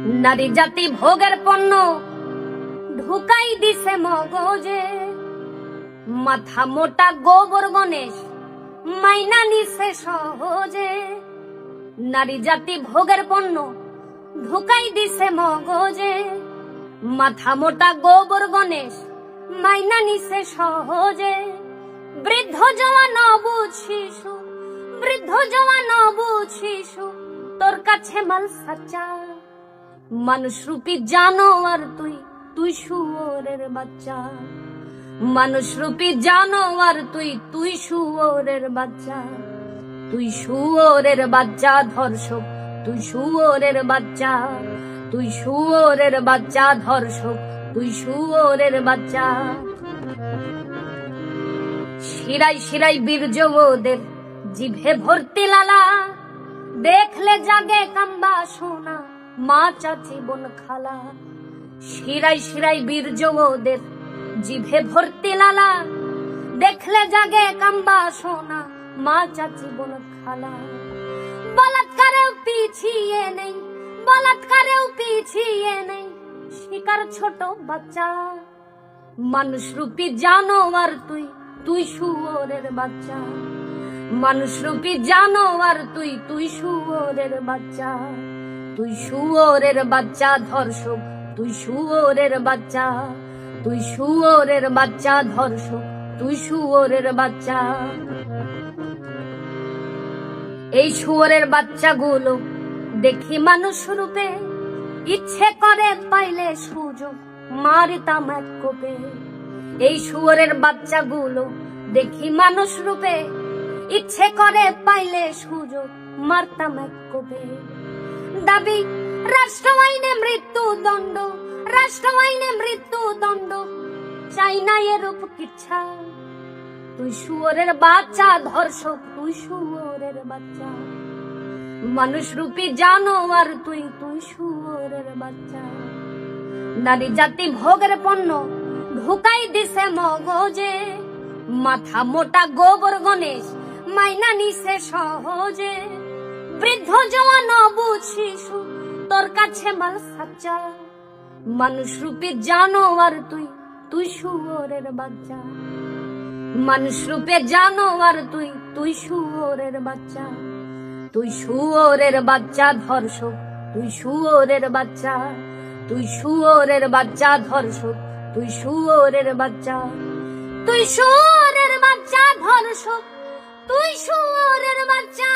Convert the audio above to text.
নারী জাতি ভোগের পণ্য ঢুকাই দিছে মগজে, মাথা মোটা গোবর গণেশ মাইনা নিছে সহজে। নারী জাতি ভোগের পণ্য ঢুকাই দিছে মগজে, মাথা মোটা গোবর গণেশ মাইনা নিছে সহজে। বৃদ্ধ জওয়ান অবুঝ শিশু, বৃদ্ধ জওয়ান অবুঝ শিশু, তোর কাছে মাল সাচ্চা। মানুষ রূপী জানোয়ার তুই, তুই শুয়োরের বাচ্চা। মানুষ রূপী জানোয়ার তুই, তুই শুয়োরের বাচ্চা। তুই শুয়োরের বাচ্চা ধর্ষক, তুই শুয়োরের বাচ্চা। তুই শুয়োরের বাচ্চা ধর্ষক, তুই শুয়োরের বাচ্চা। শিরাই শিরাই বীর্য ওদের, জিভে ভর্তি লালা, দেখলে জাগে কাম্বা সোনা মা চাচি বোন খালা। শিরাই শিরাই বীর্য ওদের, জিভে ভর্তি লালা, দেখলে জাগে কাম্বা সোনা মা চাচি বোন খালা। বলাৎকারেও পিছিয়ে নেই, বলাৎকারেও পিছিয়ে নেই শিকার ছোট বাচ্চা। মানুষ রূপী জানোয়ার তুই, তুই শুয়োরের বাচ্চা। মানুষ রূপী জানোয়ার তুই, তুই শুয়োরের বাচ্চা। তুই শুয়োরের বাচ্চা ধর্ষক, তুই শুয়োরের বাচ্চা। তুই শুয়োরের বাচ্চা ধর্ষক, তুই শুয়োরের বাচ্চা। এই শুয়োরের বাচ্চাগুলো দেখি মানুষ রূপে, ইচ্ছে করে পাইলে সুযোগ মারিতাম এক কোপে। এই শুয়োরের বাচ্চাগুলো দেখি মানুষ রূপে, ইচ্ছে করে পাইলে সুযোগ মারতাম এক কোপে। দাবি রাষ্ট্র আইনে মৃত্যুদণ্ড, রাষ্ট্র আইনে মৃত্যুদণ্ড, চাই না এরূপ কিচ্ছা। তুই শুয়োরের বাচ্চা ধর্ষক, তুই শুয়োরের বাচ্চা। মানুষ রূপী জানোয়ার তুই, তুই শুয়োরের বাচ্চা। নারী জাতি ভোগের পণ্য ঢুকাই দিছে মগজে, মাথা মোটা গোবর গণেশ মাইনা নিছে সহজে। বৃদ্ধ জওয়ান অবুঝ শিশু, তোর কাছে মাল সাচ্চা। মানুষ রূপী জানোয়ার তুই, তুই শুয়োরের বাচ্চা। মানুষ রূপে জানোয়ার তুই, তুই শুয়োরের বাচ্চা। তুই শুয়োরের বাচ্চা ধর্ষক, তুই শুয়োরের বাচ্চা। তুই শুয়োরের বাচ্চা ধর্ষক, তুই শুয়োরের বাচ্চা। তুই শুয়োরের বাচ্চা ধর্ষক, তুই শুয়োরের বাচ্চা।